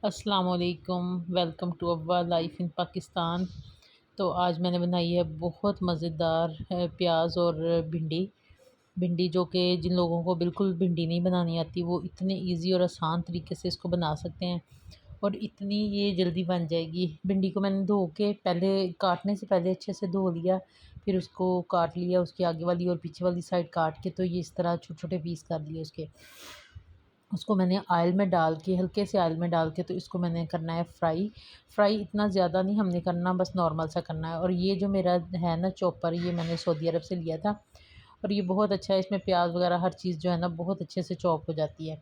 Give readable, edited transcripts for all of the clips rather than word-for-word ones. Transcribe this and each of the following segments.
अस्सलाम वालेकुम। Welcome to our life in Pakistan. तो आज मैंने बनाई है बहुत मज़ेदार प्याज और भिंडी। भिंडी जो कि जिन लोगों को बिल्कुल भिंडी नहीं बनानी आती वो इतने इजी और आसान तरीके से इसको बना सकते हैं और इतनी ये जल्दी बन जाएगी। भिंडी को मैंने धो के पहले काटने से पहले अच्छे से धो लिया, फिर उसको काट लिया, उसकी आगे वाली और पीछे वाली साइड काट के तो ये इस तरह छोटे छोटे पीस कर लिए उसके। उसको मैंने ऑयल में डाल के, हल्के से ऑयल में डाल के, तो इसको मैंने करना है फ्राई इतना ज़्यादा नहीं हमने करना, बस नॉर्मल सा करना है। और ये जो मेरा है ना चॉपर, ये मैंने सऊदी अरब से लिया था और ये बहुत अच्छा है। इसमें प्याज वगैरह हर चीज़ जो है ना बहुत अच्छे से चॉप हो जाती है।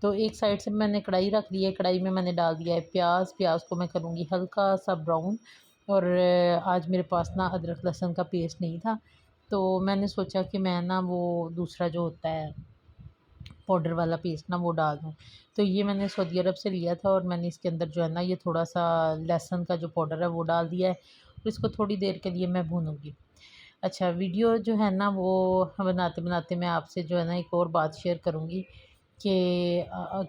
तो एक साइड से मैंने कढ़ाई रख ली है, कढ़ाई में मैंने डाल दिया है प्याज को मैं करूँगी हल्का सा ब्राउन। और आज मेरे पास ना अदरक लहसुन का पेस्ट नहीं था, तो मैंने सोचा कि मैं ना वो दूसरा जो होता है पाउडर वाला पेस्ट ना वो डाल दूँ। तो ये मैंने सऊदी अरब से लिया था और मैंने इसके अंदर जो है ना ये थोड़ा सा लहसुन का जो पाउडर है वो डाल दिया है और इसको थोड़ी देर के लिए मैं भूनूँगी। अच्छा, वीडियो जो है ना वो बनाते बनाते मैं आपसे जो है ना एक और बात शेयर करूँगी कि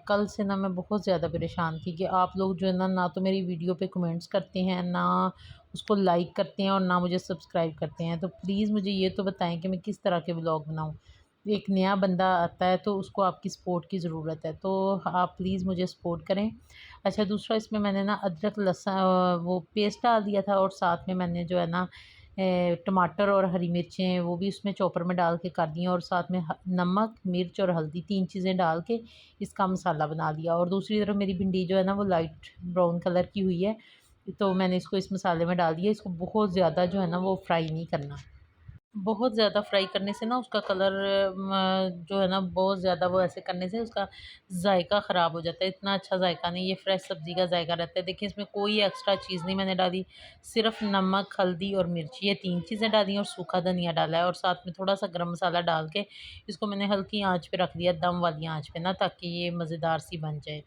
कल से ना मैं बहुत ज़्यादा परेशान थी कि आप लोग जो है ना तो मेरी वीडियो पे कमेंट्स करते हैं, ना उसको लाइक करते हैं और ना मुझे सब्सक्राइब करते हैं। तो प्लीज़ मुझे ये तो बताएं कि मैं किस तरह के व्लॉग बनाऊँ। एक नया बंदा आता है तो उसको आपकी सपोर्ट की ज़रूरत है, तो आप प्लीज़ मुझे सपोर्ट करें। अच्छा, दूसरा इसमें मैंने ना अदरक लहसुन वो पेस्ट डाल दिया था और साथ में मैंने जो है ना टमाटर और हरी मिर्चें वो भी उसमें चॉपर में डाल के कर दी हैं और साथ में नमक, मिर्च और हल्दी 3 चीज़ें डाल के इसका मसाला बना लिया। और दूसरी तरफ मेरी भिंडी जो है ना वो लाइट ब्राउन कलर की हुई है, तो मैंने इसको इस मसाले में डाल दिया। इसको बहुत ज़्यादा जो है ना वो फ्राई नहीं करना। बहुत ज़्यादा फ्राई करने से ना उसका कलर जो है ना बहुत ज़्यादा वो ऐसे करने से उसका जायका ख़राब हो जाता है। इतना अच्छा जायका नहीं, ये फ्रेश सब्ज़ी का जायका रहता है। देखिए इसमें कोई एक्स्ट्रा चीज़ नहीं मैंने डाली, सिर्फ नमक, हल्दी और मिर्च, ये 3 चीज़ें डाली और सूखा धनिया डाला है और साथ में थोड़ा सा गरम मसाला डाल के इसको मैंने हल्की आंच पे रख दिया, दम वाली आंच पे ना, ताकि ये मज़ेदार सी बन जाए।